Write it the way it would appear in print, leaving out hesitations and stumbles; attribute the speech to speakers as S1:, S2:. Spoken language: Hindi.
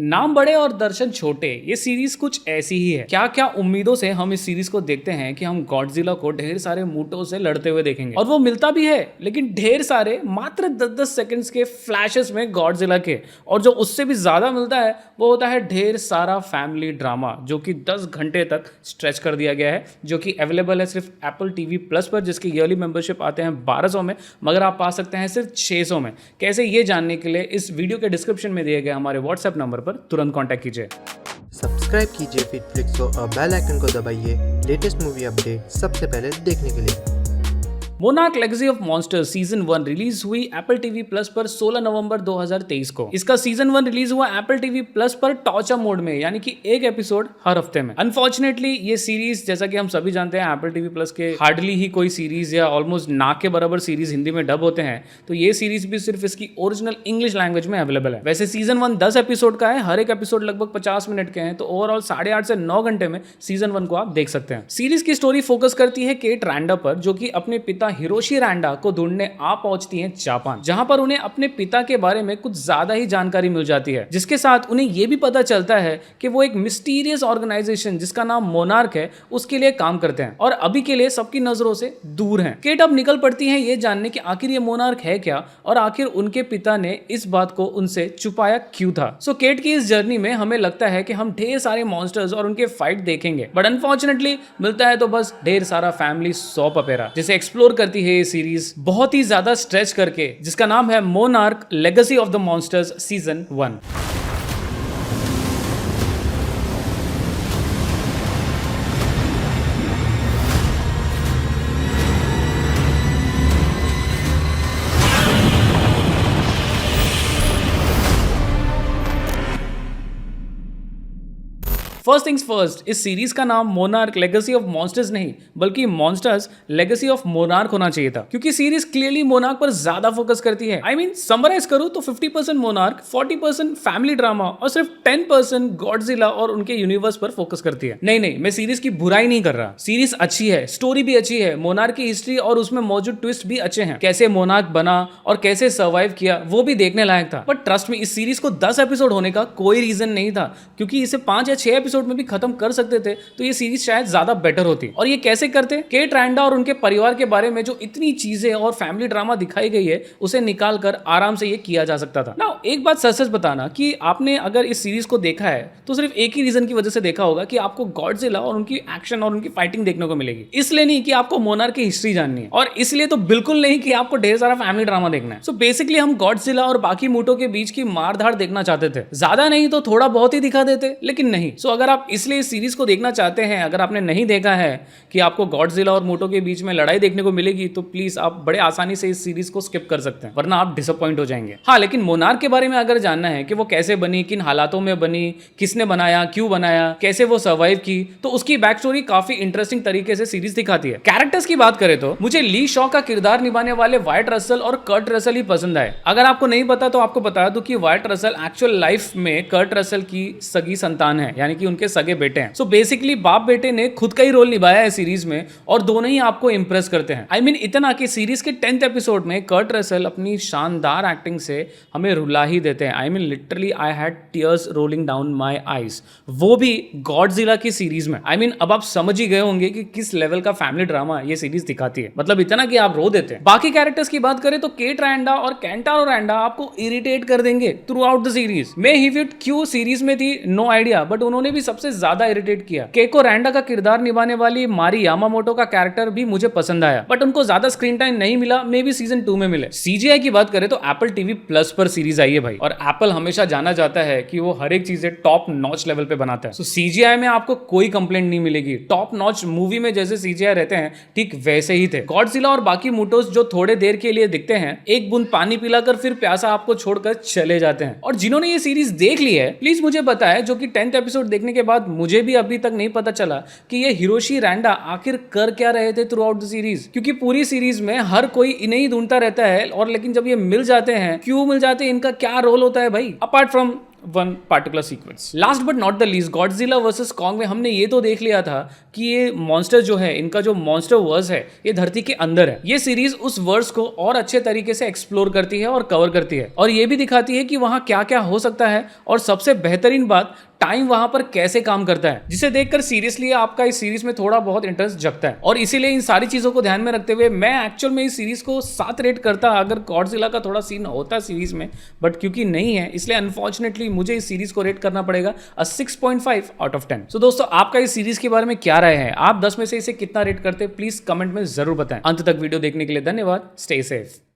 S1: नाम बड़े और दर्शन छोटे, ये सीरीज कुछ ऐसी ही है। क्या क्या उम्मीदों से हम इस सीरीज को देखते हैं कि हम गॉडजिला को ढेर सारे मूटों से लड़ते हुए देखेंगे, और वो मिलता भी है, लेकिन ढेर सारे मात्र 10-10 सेकंड्स के फ्लैशेस में गॉडजिला के। और जो उससे भी ज्यादा मिलता है वो होता है ढेर सारा फैमिली ड्रामा, जो कि 10 घंटे तक स्ट्रेच कर दिया गया है, जो कि अवेलेबल है सिर्फ एप्पल टीवी प्लस पर, जिसके ईयरली मेंबरशिप आते हैं 1200 में, मगर आप पा सकते हैं सिर्फ 600 में। कैसे, ये जानने के लिए इस वीडियो के डिस्क्रिप्शन में दिए गए हमारे व्हाट्सएप नंबर पर तुरंत कांटेक्ट कीजिए।
S2: सब्सक्राइब कीजिए फिटफ्लिक्स को और बेल आइकन को दबाइए लेटेस्ट मूवी अपडेट सबसे पहले देखने के लिए।
S1: Monarch legacy of monsters season 1 release हुई एप्पल टीवी प्लस पर 16 नवंबर 2023 को। इसका सीजन 1 रिलीज हुआ एप्पल टीवी प्लस पर टॉर्चर मोड में, यानी कि एक एपिसोड हर हफ्ते में। अनफॉर्चुनेटली ये सीरीज, जैसा कि हम सभी जानते हैं, एप्पल टीवी प्लस के हार्डली ही कोई सीरीज या ऑलमोस्ट ना के बराबर सीरीज हिंदी में डब होते हैं, तो ये सीरीज भी सिर्फ इसकी ओरिजिनल इंग्लिश लैंग्वेज में अवेलेबल है। वैसे सीजन 1 10 एपिसोड का है, हर एक एपिसोड लगभग 50 मिनट के हैं, तो ओवरऑल 8.5 से 9 घंटे में सीजन 1 को आप देख सकते हैं। सीरीज की स्टोरी फोकस करती है केट रैंडा पर, जो कि अपने पिता हिरोशी रैंडा को ढूंढने आ पहुंचती हैं जापान, जहां पर उन्हें अपने पिता के बारे में कुछ ज्यादा ही जानकारी मिल जाती है, जिसके साथ उन्हें यह भी पता चलता है कि वो एक मिस्टीरियस ऑर्गेनाइजेशन जिसका नाम मोनार्क है उसके लिए काम करते हैं, और अभी के लिए सबकी नजरों से दूर हैं। केट अब निकल पड़ती हैं ये जानने कि आखिर ये मोनार्क है क्या, और आखिर उनके पिता ने इस बात को उनसे छुपाया क्यों था। सो केट की इस जर्नी में हमें लगता है कि हम ढेर सारे मॉन्स्टर्स और उनके फाइट देखेंगे, बट अनफॉर्चुनेटली मिलता है तो बस ढेर सारा फैमिली सॉप अपेरा, जिसे एक्सप्लोर करती है ये सीरीज बहुत ही ज्यादा स्ट्रेच करके, जिसका नाम है monarch legacy of the monsters season 1। First things first, इस सीरीज का नाम मोनार्क लेगेसी ऑफ मॉन्स्टर्स नहीं बल्कि मॉन्स्टर्स लेगेसी ऑफ मोनार्क होना चाहिए था, क्योंकि सीरीज क्लियरली मोनार्क पर ज्यादा फोकस करती है। समराइज करूं तो 50% मोनार्क, 40% फैमिली ड्रामा और सिर्फ 10% गॉडजिला और उनके यूनिवर्स पर फोकस करती है। नहीं, मैं सीरीज की बुराई नहीं कर रहा, सीरीज अच्छी है, स्टोरी भी अच्छी है, मोनार्क की हिस्ट्री और उसमें मौजूद ट्विस्ट भी अच्छे हैं, कैसे मोनार्क बना और कैसे सर्वाइव किया वो भी देखने लायक था। बट ट्रस्ट में, इस सीरीज को 10 एपिसोड होने का कोई रीजन नहीं था, क्योंकि इसे 5 या 6 एपिसोड में भी खत्म कर सकते थे, तो ये सीरीज शायद ज्यादा बेटर होती। और ये कैसे करते? केट रैंडा और उनके परिवार के बारे में जो इतनी चीजें और फैमिली ड्रामा दिखाई गई है, उसे निकाल कर आराम से ये किया जा सकता था। नाउ एक बात सच बताना कि आपने अगर इस सीरीज को देखा है तो सिर्फ एक ही रीजन की वजह से देखा होगा कि आपको गॉडजिला और उनकी एक्शन और उनकी फाइटिंग देखने को मिलेगी, इसलिए नहीं कि आपको मोनार्क की हिस्ट्री जाननी है, और इसलिए तो बिल्कुल नहीं कि आपको ढेर सारा फैमिली ड्रामा देखना है। सो बेसिकली हम गॉडजिला और बाकी मूटों के बीच की मारधाड़ देखना चाहते थे, ज्यादा नहीं तो थोड़ा बहुत ही दिखा देते, लेकिन नहीं। सो अगर आप इसलिए इस सीरीज को देखना चाहते हैं, अगर आपने नहीं देखा है कि आपको गॉडजिला और मूटो के बीच में लड़ाई देखने को मिलेगी, तो प्लीज आप बड़े आसानी से इस सीरीज को स्किप कर सकते हैं, वरना आप डिसअपॉइंट हो जाएंगे। हाँ, लेकिन मोनार्क के बारे में अगर जानना है कि वो कैसे बनी, किन हालातों में बनी, किसने बनाया, क्यों बनाया, कैसे वो सर्वाइव की, तो उसकी बैक स्टोरी काफी इंटरेस्टिंग तरीके से सीरीज दिखाती है। कैरेक्टर्स की बात करें तो मुझे ली शॉ का किरदार निभाने वाले वाइट रसल और कर्ट रसल ही पसंद आए। अगर आपको नहीं पता तो आपको बता दूं कि वाइट रसल एक्चुअल लाइफ में कर्ट रसल की सगी संतान है, यानी कि उनके सगे बेटे हैं। सो बेसिकली बाप बेटे ने खुद का ही रोल निभाया है सीरीज में, और दोनों ही आपको इंप्रेस करते हैं। इतना कि सीरीज के 10th एपिसोड में कर्ट रसल अपनी शानदार एक्टिंग से हमें रुला ही देते हैं। Literally I had tears rolling down my eyes, वो भी गॉडजिला की सीरीज में। अब आप समझ ही गए होंगे कि किस लेवल का फैमिली ड्रामा ये सीरीज दिखाती है, मतलब इतना कि आप रो देते हैं। बाकी कैरेक्टर्स की बात करें तो केट रैंडा और केंटारो रैंडा आपको इरिटेट कर देंगे थ्रू आउट द सीरीज। मे हिविट क्यों सीरीज में थी, नो आइडिया, बट उन्होंने भी सबसे ज्यादा इरिटेट किया। केको रैंडा का किरदार निभाने वाली मारी यामामोटो का कैरेक्टर भी मुझे पसंद आया, बट उनको ज्यादा स्क्रीन टाइम नहीं मिला, मे बी सीजन 2 में मिले। सीजीआई की बात करें तो एप्पल टीवी प्लस पर सीरीज आई है भाई, और एप्पल हमेशा जाना जाता है कि वो हर एक चीजें टॉप नॉच लेवल पे बनाता है। सो सीजीआई में आपको कोई कंप्लेंट नहीं मिलेगी, टॉप नॉच मूवी में जैसे सीजीआई रहते हैं ठीक वैसे ही थे। गॉडजिला और बाकी मूटोस जो थोड़े देर के लिए दिखते हैं, एक बूंद पानी पिलाकर फिर प्यासा आपको छोड़कर चले जाते हैं। और जिन्होंने ये सीरीज देख ली है प्लीज मुझे बताएं, जो कि 10th एपिसोड देखने के बाद मुझे भी अभी तक नहीं पता चला कि ये हिरोशी रैंडा आखिर कर क्या रहे थे थ्रू आउट द सीरीज, क्योंकि पूरी सीरीज में हर कोई इन्हें ही ढूंढता रहता है, और लेकिन जब ये मिल जाते हैं, क्यों मिल जाते हैं, इनका क्या रोल होता है भाई, apart from one particular sequence. Last but not the least, Godzilla versus Kong में हमने ये तो देख लिया था कि ये मॉन्स्टर जो है, इनका जो मॉन्स्टर वर्स है ये धरती के अंदर है। ये सीरीज उस वर्स को और अच्छे तरीके से एक्सप्लोर करती है और कवर करती है, और ये भी दिखाती है कि वहां क्या क्या हो सकता है, और सबसे बेहतरीन बात, टाइम वहां पर कैसे काम करता है, जिसे देखकर सीरियसली आपका इस सीरीज में थोड़ा बहुत इंटरेस्ट जगता है। और इसीलिए इन सारी चीजों को ध्यान में रखते हुए मैं एक्चुअल में इस सीरीज को 7 रेट करता अगर गॉडजिला का थोड़ा सीन होता सीरीज में, बट क्योंकि नहीं है इसलिए अनफॉर्चुनेटली मुझे इस सीरीज को रेट करना पड़ेगा 6.5 आउट ऑफ 10। सो दोस्तों, आपका इस सीरीज के बारे में क्या राय है? आप 10 में से इसे कितना रेट करते, प्लीज कमेंट में जरूर बताएं। अंत तक वीडियो देखने के लिए धन्यवाद। Stay safe.